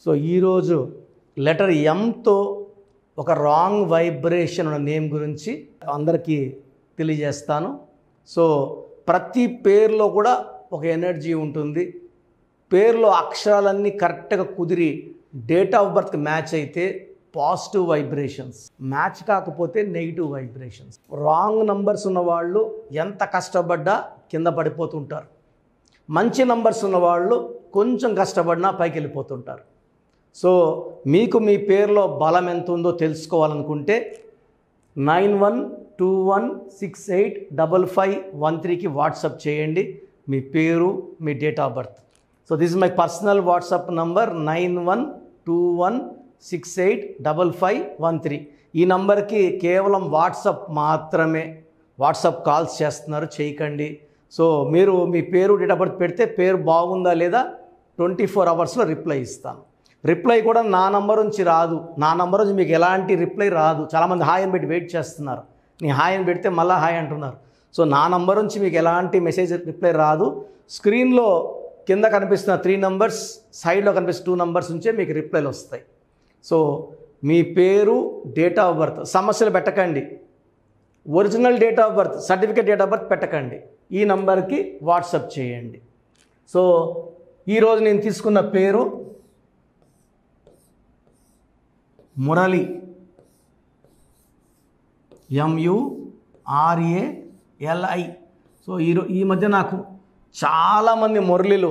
So ఈరోజు letter ఎంతో ఒక రాంగ్ వైబ్రేషన్ ఉన్న నేమ్ గురించి అందరికీ తెలియజేస్తాను. సో ప్రతి పేరులో కూడా ఒక ఎనర్జీ ఉంటుంది. పేరులో అక్షరాలన్నీ కరెక్ట్గా కుదిరి డేట్ ఆఫ్ బర్త్కి మ్యాచ్ అయితే పాజిటివ్ వైబ్రేషన్స్, మ్యాచ్ కాకపోతే నెగిటివ్ వైబ్రేషన్స్. రాంగ్ నంబర్స్ ఉన్నవాళ్ళు ఎంత కష్టపడ్డా కింద పడిపోతుంటారు. మంచి నంబర్స్ ఉన్నవాళ్ళు కొంచెం కష్టపడినా పైకి వెళ్ళిపోతుంటారు. సో మీకు మీ పేరులో బలం ఎంత ఉందో తెలుసుకోవాలనుకుంటే 9121685513కి వాట్సాప్ చేయండి మీ పేరు, మీ date of birth. So this is my personal WhatsApp number 9121685513. ఈ నంబర్కి కేవలం వాట్సాప్ మాత్రమే, వాట్సాప్ కాల్స్ చేస్తున్నారు, చేయకండి. సో మీరు మీ పేరు, డేట్ ఆఫ్ బర్త్ పెడితే పేరు బాగుందా లేదా 24 అవర్స్లో రిప్లై ఇస్తాను. రిప్లై కూడా నా నంబర్ నుంచి రాదు, నా నంబర్ నుంచి మీకు ఎలాంటి రిప్లై రాదు. చాలామంది హాయ్ అని పెట్టి వెయిట్ చేస్తున్నారు, నీ హాయ్ అని పెడితే మళ్ళీ హాయ్ అంటున్నారు. సో నా నంబర్ నుంచి మీకు ఎలాంటి మెసేజ్ రిప్లై రాదు. స్క్రీన్లో కింద కనిపిస్తున్న 3 నంబర్స్, సైడ్లో కనిపిస్తున్న 2 నంబర్స్ నుంచే మీకు రిప్లైలు వస్తాయి. సో మీ పేరు, డేట్ ఆఫ్ బర్త్, సమస్యలు పెట్టకండి. Original date of birth, certificate date of birth పెట్టకండి. ఈ నంబర్కి వాట్సాప్ చేయండి. సో ఈరోజు నేను తీసుకున్న పేరు మురళి, MURALI. సో ఈ మధ్య నాకు చాలామంది మురళిలు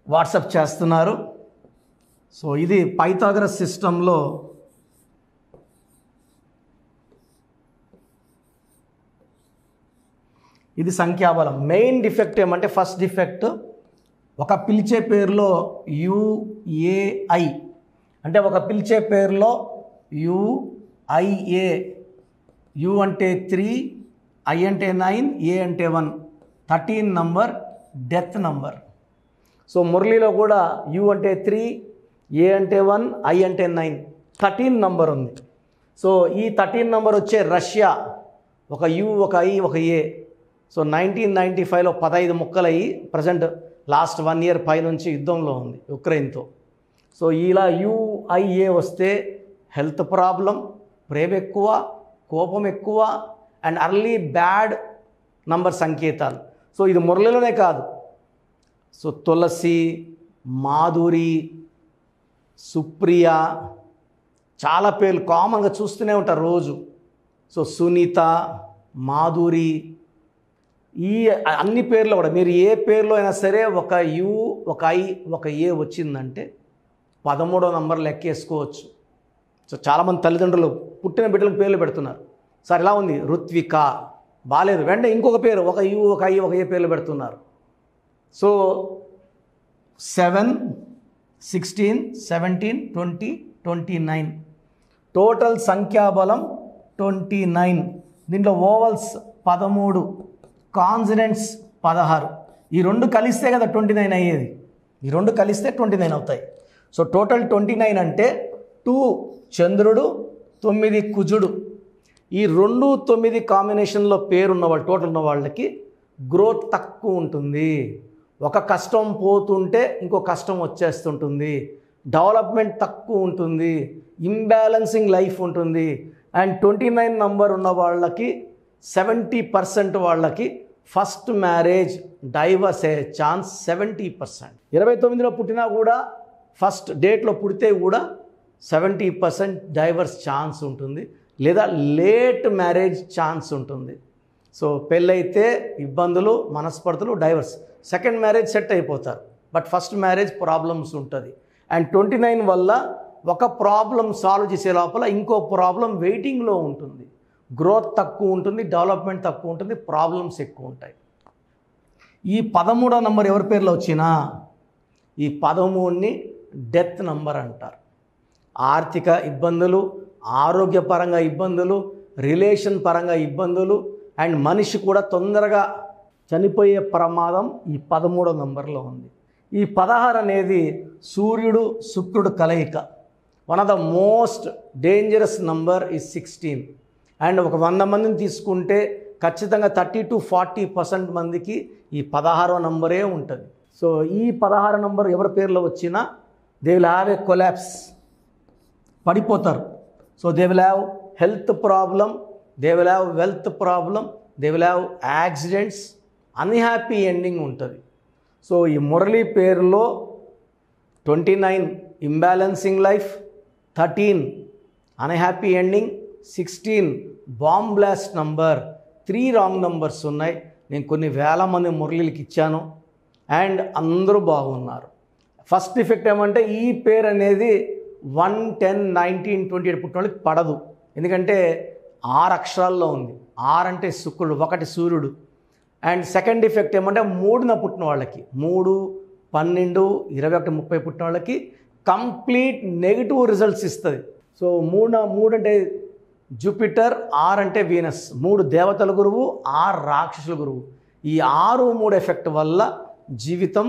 వాట్సాప్ చేస్తున్నారు. సో ఇది పైథాగరస్ సిస్టంలో ఇది సంఖ్యాబలం. మెయిన్ డిఫెక్ట్ ఏమంటే, ఫస్ట్ డిఫెక్ట్ ఒక పిలిచే పేరులో UAI అంటే ఒక పిలిచే పేరులో UIA, U అంటే 3, I అంటే 9, A అంటే 1, 13 నంబర్ డెత్ నంబర్. సో మురళిలో కూడా U అంటే 3, A అంటే 1, I అంటే 9, 13 నంబర్ ఉంది. సో ఈ 13 నంబర్ వచ్చే రష్యా, ఒక U, ఒక I, ఒక A. సో 1995లో 15 ముక్కలయ్యి ప్రజెంట్ లాస్ట్ 1 ఇయర్ పై నుంచి యుద్ధంలో ఉంది ఉక్రెయిన్తో. సో ఇలా UIA వస్తే హెల్త్ ప్రాబ్లం, ప్రేమ ఎక్కువ, కోపం ఎక్కువ అండ్ అర్లీ బ్యాడ్ నంబర్ సంకేతాలు. సో ఇది మురళిలోనే కాదు, సో తులసి, మాధురి, సుప్రియ, చాలా పేర్లు కామన్గా చూస్తూనే ఉంటారు రోజు. సో సునీత, మాధురి, ఈ అన్ని పేర్లు కూడా మీరు ఏ పేర్లో అయినా సరే ఒక U, ఒక I, ఒక A వచ్చిందంటే 13వ నంబర్ లెక్కేసుకోవచ్చు. సో చాలామంది తల్లిదండ్రులు పుట్టిన బిడ్డలకు పేర్లు పెడుతున్నారు. సార్ ఇలా ఉంది, రుత్విక బాలేదు, వెంటనే ఇంకొక పేరు ఒక U, ఒక I, ఒక A పేర్లు పెడుతున్నారు. సో 7, 16, 17, 20, 29 టోటల్ సంఖ్యాబలం 29. దీంట్లో ఓవల్స్ 13, కాన్సనెంట్స్ 16. ఈ రెండు కలిస్తే కదా 29 అయ్యేది, ఈ రెండు కలిస్తే 29 అవుతాయి. సో టోటల్ 29 అంటే 2 చంద్రుడు, 9 కుజుడు. ఈ 2, 9 కాంబినేషన్లో పేరున్న వాళ్ళు, టోటల్ ఉన్న వాళ్ళకి గ్రోత్ తక్కువ ఉంటుంది. ఒక కష్టం పోతుంటే ఇంకో కష్టం వచ్చేస్తుంటుంది, డెవలప్మెంట్ తక్కువ ఉంటుంది, ఇంబ్యాలెన్సింగ్ లైఫ్ ఉంటుంది. అండ్ 29 నంబర్ ఉన్న వాళ్ళకి 70% వాళ్ళకి ఫస్ట్ మ్యారేజ్, డైవర్స్ అయ్యే ఛాన్స్ 70%. 29లో పుట్టినా కూడా, ఫస్ట్ డేట్లో పుడితే కూడా 70% డైవర్స్ ఛాన్స్ ఉంటుంది, లేదా లేట్ మ్యారేజ్ ఛాన్స్ ఉంటుంది. సో పెళ్ళైతే ఇబ్బందులు, మనస్పర్ధలు, డైవర్స్. సెకండ్ మ్యారేజ్ సెట్ అయిపోతారు, బట్ ఫస్ట్ మ్యారేజ్ ప్రాబ్లమ్స్ ఉంటుంది. అండ్ 29 వల్ల ఒక ప్రాబ్లం సాల్వ్ చేసే లోపల ఇంకో ప్రాబ్లం వెయిటింగ్లో ఉంటుంది. గ్రోత్ తక్కువ ఉంటుంది, డెవలప్మెంట్ తక్కువ ఉంటుంది, ప్రాబ్లమ్స్ ఎక్కువ ఉంటాయి. ఈ 13వ నంబర్ ఎవరి పేర్లో వచ్చినా ఈ 13ని డెత్ నంబర్ అంటారు. ఆర్థిక ఇబ్బందులు, ఆరోగ్యపరంగా ఇబ్బందులు, రిలేషన్ పరంగా ఇబ్బందులు అండ్ మనిషి కూడా తొందరగా చనిపోయే ప్రమాదం ఈ 13వ నంబర్లో ఉంది. ఈ 16 అనేది సూర్యుడు, శుక్రుడు కలయిక. One of the most dangerous number is 16. And ఒక 100 మందిని తీసుకుంటే ఖచ్చితంగా 30 to 40% మందికి ఈ 16వ నంబరే ఉంటుంది. సో ఈ 16 నంబర్ ఎవరి పేర్లో వచ్చినా they will have a collapse, పడిపోతారు. So they will have health problem, they will have wealth problem, they will have accidents, unhappy ending ఉంటుంది. సో ఈ మురళి పేరులో 29 imbalancing life, 13 unhappy ending, 16 bomb blast number, 3 wrong numbers ఉన్నాయి. నేను కొన్ని వేల మంది మురళీలకి ఇచ్చాను అండ్ అందరూ బాగున్నారు. ఫస్ట్ డిఫెక్ట్ ఏమంటే ఈ పేరు అనేది 1, 10, 19, 28 పుట్టిన వాళ్ళకి పడదు. ఎందుకంటే 6 అక్షరాల్లో ఉంది. 6 అంటే శుక్రుడు, 1 సూర్యుడు. అండ్ సెకండ్ డిఫెక్ట్ ఏమంటే 3న పుట్టిన వాళ్ళకి, 3, 12, 21, 30 పుట్టిన వాళ్ళకి కంప్లీట్ నెగిటివ్ రిజల్ట్స్ ఇస్తుంది. సో 3 అంటే జూపిటర్, 6 అంటే వీనస్, 3 దేవతల గురువు, 6 రాక్షసుల గురువు. ఈ 6, 3 ఎఫెక్ట్ వల్ల జీవితం,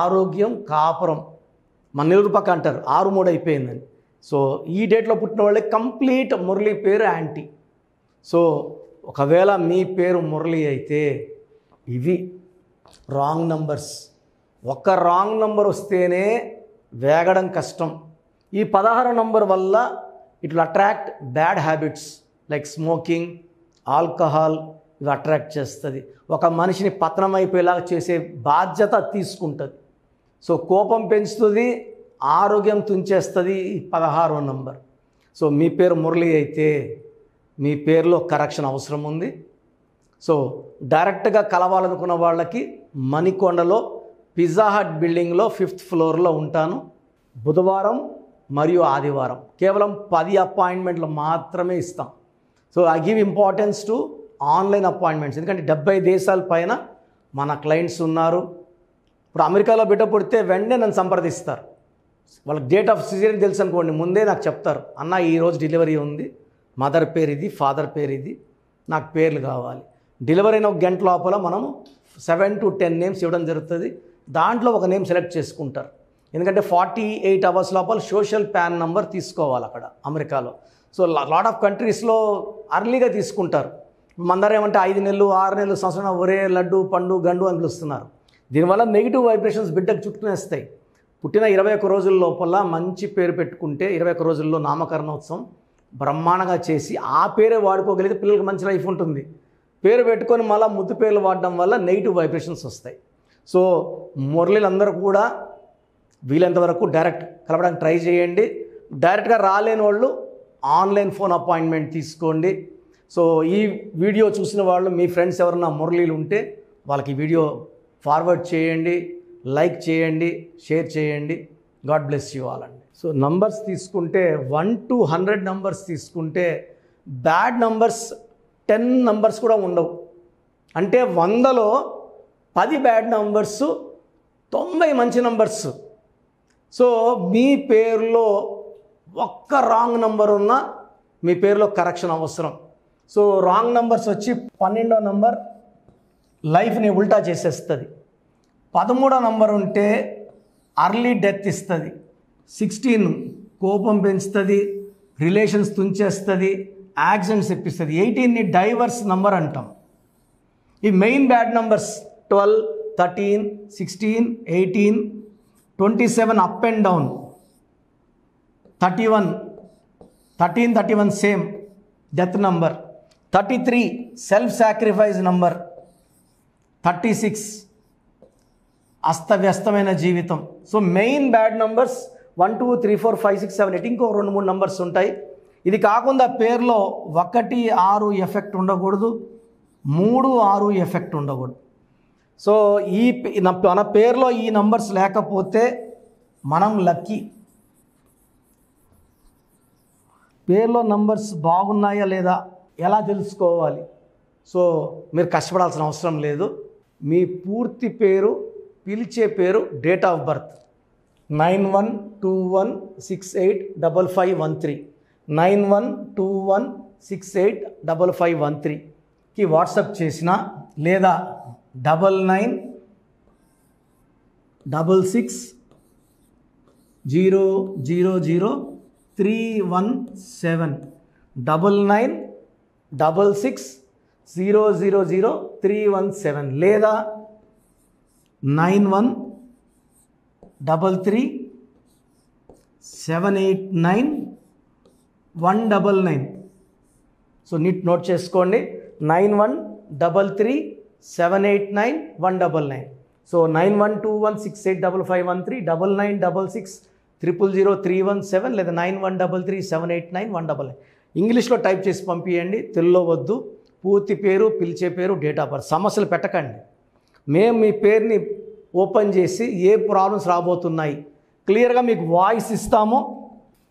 ఆరోగ్యం, కాపురం మన నిరూపక అంటారు 6, 3 అయిపోయిందని. సో ఈ డేట్లో పుట్టిన వాళ్ళకి కంప్లీట్ మురళి పేరు యాంటీ. సో ఒకవేళ మీ పేరు మురళి అయితే ఇవి రాంగ్ నంబర్స్. ఒక్క రాంగ్ నంబర్ వస్తేనే వేగడం కష్టం. ఈ 16 నంబర్ వల్ల it will attract bad habits like smoking, alcohol, ఇవి అట్రాక్ట్ చేస్తుంది. ఒక మనిషిని పతనం అయిపోయేలాగా చేసే బాధ్యత తీసుకుంటుంది. సో కోపం పెంచుతుంది, ఆరోగ్యం తుంచేస్తుంది ఈ 16వ నంబర్. సో మీ పేరు మురళి అయితే మీ పేరులో కరెక్షన్ అవసరం ఉంది. సో డైరెక్ట్గా కలవాలనుకున్న వాళ్ళకి మణికొండలో పిజ్జా హట్ బిల్డింగ్లో 5th ఫ్లోర్లో ఉంటాను. బుధవారం మరియు ఆదివారం కేవలం 10 అపాయింట్మెంట్లు మాత్రమే ఇస్తాం. So I give importance to online appointments, ఎందుకంటే 70 దేశాల పైన మన క్లయింట్స్ ఉన్నారు. ఇప్పుడు అమెరికాలో బిడ్డ పుడితే వెంటనే నన్ను సంప్రదిస్తారు. వాళ్ళకి డేట్ ఆఫ్ సిజేరియన్ తెలుసు అనుకోండి, ముందే నాకు చెప్తారు, అన్న ఈరోజు డెలివరీ ఉంది, మదర్ పేరు ఇది, ఫాదర్ పేరు ఇది, నాకు పేర్లు కావాలి. డెలివరీ అయిన 1 గంట లోపల మనము 7 to 10 నేమ్స్ ఇవ్వడం జరుగుతుంది. దాంట్లో ఒక నేమ్ సెలెక్ట్ చేసుకుంటారు. ఎందుకంటే 48 అవర్స్ లోపల సోషల్ పాన్ నంబర్ తీసుకోవాలి అక్కడ అమెరికాలో. సో లాట్ ఆఫ్ కంట్రీస్లో అర్లీగా తీసుకుంటారు. మందరం ఏమంటే 5 నెలలు, 6 నెలలు, సంవత్సరం ఒరే లడ్డు, పండు, గండు అని పిలుస్తున్నారు. దీనివల్ల నెగిటివ్ వైబ్రేషన్స్ బిడ్డకు చుట్టుకునేస్తాయి. పుట్టిన 21 రోజుల లోపల మంచి పేరు పెట్టుకుంటే 21 రోజుల్లో నామకరణోత్సవం బ్రహ్మాండంగా చేసి ఆ పేరే వాడుకోగలిగితే పిల్లలకి మంచి లైఫ్ ఉంటుంది. పేరు పెట్టుకొని మళ్ళీ ముద్దు పేర్లు వాడడం వల్ల నెగిటివ్ వైబ్రేషన్స్ వస్తాయి. సో మురళీలందరూ కూడా వీలైనంత వరకు డైరెక్ట్ కలపడానికి ట్రై చేయండి. డైరెక్ట్గా రాలేని వాళ్ళు ఆన్లైన్ ఫోన్ అపాయింట్మెంట్ తీసుకోండి. సో ఈ వీడియో చూసిన వాళ్ళు మీ ఫ్రెండ్స్ ఎవరన్నా మురళీలు ఉంటే వాళ్ళకి వీడియో ఫార్వర్డ్ చేయండి, లైక్ చేయండి, షేర్ చేయండి. గాడ్ బ్లెస్ యూ ఆల్ అండి. సో నంబర్స్ తీసుకుంటే 1 to 100 నంబర్స్ తీసుకుంటే బ్యాడ్ నంబర్స్ 10 నంబర్స్ కూడా ఉండవు. అంటే 100లో 10 బ్యాడ్ నంబర్స్, 90 మంచి నంబర్స్. సో మీ పేరులో ఒక్క రాంగ్ నంబర్ ఉన్నా మీ పేరులో కరెక్షన్ అవసరం. సో రాంగ్ నంబర్స్ వచ్చి 12వ నంబర్ లైఫ్ని ఉల్టా చేసేస్తుంది. 13వ నంబర్ ఉంటే అర్లీ డెత్ ఇస్తుంది. 16 కోపం పెంచుతుంది, రిలేషన్స్ తుంచేస్తుంది, యాక్సిడెంట్స్ ఇప్పిస్తుంది. 18ని డైవర్స్ నంబర్ అంటాం. ఈ main bad numbers 12, 13, 16, 18, 27 up and down, 31, 13, 31 same death number, 33 self sacrifice number, 36 అస్తవ్యస్తమైన జీవితం. సో మెయిన్ బ్యాడ్ నంబర్స్ 1, 2, 3, 4, 5, 6, 7, 8 ఇంకో 2, 3 నంబర్స్ ఉంటాయి. ఇది కాకుండా పేరులో 1, 6 ఎఫెక్ట్ ఉండకూడదు, 3, 6 ఎఫెక్ట్ ఉండకూడదు. సో మన పేరులో ఈ నంబర్స్ లేకపోతే మనం లక్కీ. పేరులో నంబర్స్ బాగున్నాయా లేదా ఎలా తెలుసుకోవాలి? సో మీరు కష్టపడాల్సిన అవసరం లేదు. మీ పూర్తి పేరు, పిలిచే పేరు, డేట్ ఆఫ్ బర్త్ 9121685513 9121685513కి వాట్సాప్ చేసిన లేదా 9966000317 9966000317 లేదా 9133 9133 సో నోట్ చేసుకోండి 9133789199 సో 9121685513 9966000317 లేదా 9133789199 ఇంగ్లీష్లో టైప్ చేసి పంపించండి, తెలుగులో వద్దు. పూర్తి పేరు, పిలిచే పేరు, డేట్ ఆఫ్ బర్త్. సమస్యలు పెట్టకండి. మేము మీ పేరుని ఓపెన్ చేసి ఏ ప్రాబ్లమ్స్ రాబోతున్నాయి క్లియర్గా మీకు వాయిస్ ఇస్తాము.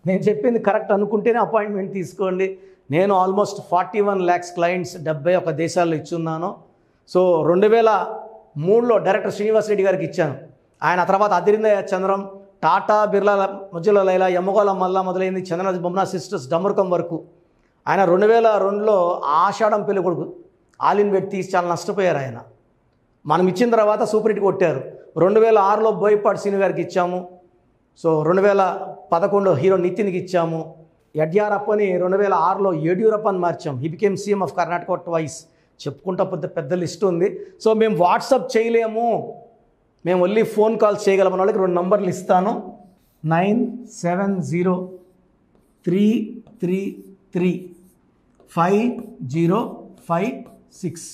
నేను చెప్పింది కరెక్ట్ అనుకుంటేనే అపాయింట్మెంట్ తీసుకోండి. నేను ఆల్మోస్ట్ 41 lakhs క్లయింట్స్ 71 దేశాల్లో ఇచ్చున్నాను. సో 2003లో డైరెక్టర్ శ్రీనివాస్ రెడ్డి గారికి ఇచ్చాను. ఆయన తర్వాత అదిరింద చంద్రం, టాటా, బిర్లా, మధ్యలో లైలా, యమ్మగోళ మల్లా మొదలైంది, చంద్రరాజ్, బొమ్మనా సిస్టర్స్, డమరుకం వరకు. ఆయన 2002లో ఆషాఢం పెళ్లి కొడుకు ఆలిన్ పెట్టి తీసి చాలా నష్టపోయారు ఆయన. మనం ఇచ్చిన తర్వాత సూపర్ హిట్ కొట్టారు. 2006లో బోయపాటి సీను గారికి ఇచ్చాము. సో 2011 హీరో నితిన్కి ఇచ్చాము. యడ్యూరప్పని 2006లో యడ్యూరప్పని మార్చాం. He became CM of Karnataka twice. చెప్పుకుంటా పెద్ద లిస్ట్ ఉంది. సో మేము వాట్సాప్ చేయలేము, మేము ఓన్లీ ఫోన్ కాల్స్ చేయగలం వాళ్ళకి 2 నంబర్లు ఇస్తాను. 9703335056.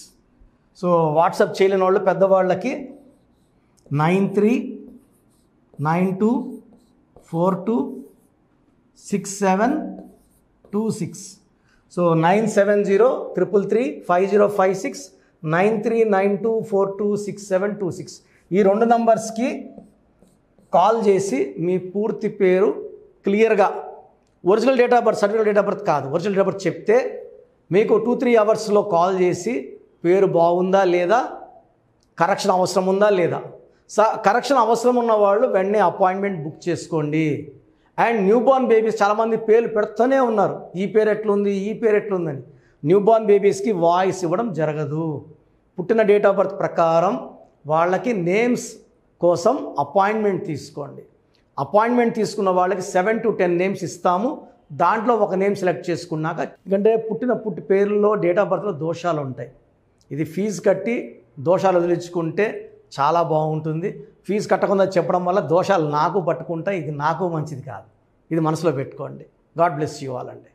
సో వాట్సాప్ చేయలేని వాళ్ళు పెద్దవాళ్ళకి 9392426726. సో 9703335056 9392426726. ఈ 2 నంబర్స్కి కాల్ చేసి మీ పూర్తి పేరు క్లియర్గా, original date of birth, certificate date of birth కాదు, ఒరిజినల్ డేట్ ఆఫ్ బర్త్ చెప్తే మీకు 2-3 అవర్స్లో కాల్ చేసి పేరు బాగుందా లేదా, కరెక్షన్ అవసరం ఉందా లేదా. కరెక్షన్ అవసరం ఉన్న వాళ్ళు వెంటనే అపాయింట్మెంట్ బుక్ చేసుకోండి. అండ్ న్యూబార్న్ బేబీస్ చాలామంది పేర్లు పెడుతూనే ఉన్నారు, ఈ పేరు ఎట్లుంది, ఈ పేరు ఎట్లుందని. న్యూబార్న్ బేబీస్కి వాయిస్ ఇవ్వడం జరగదు. పుట్టిన డేట్ ఆఫ్ బర్త్ ప్రకారం వాళ్ళకి నేమ్స్ కోసం అపాయింట్మెంట్ తీసుకోండి. అపాయింట్మెంట్ తీసుకున్న వాళ్ళకి 7 to 10 నేమ్స్ ఇస్తాము. దాంట్లో ఒక నేమ్ సెలెక్ట్ చేసుకున్నాక, ఎందుకంటే పుట్టి పేర్లలో డేట్ ఆఫ్ బర్త్లో దోషాలు ఉంటాయి. ఇది ఫీజు కట్టి దోషాలు వదిలించుకుంటే చాలా బాగుంటుంది. ఫీజు కట్టకుండా చెప్పడం వల్ల దోషాలు నాకు పట్టుకుంటాయి. ఇది నాకు మంచిది కాదు. ఇది మనసులో పెట్టుకోండి. గాడ్ బ్లెస్ యూ ఆల్ అండి.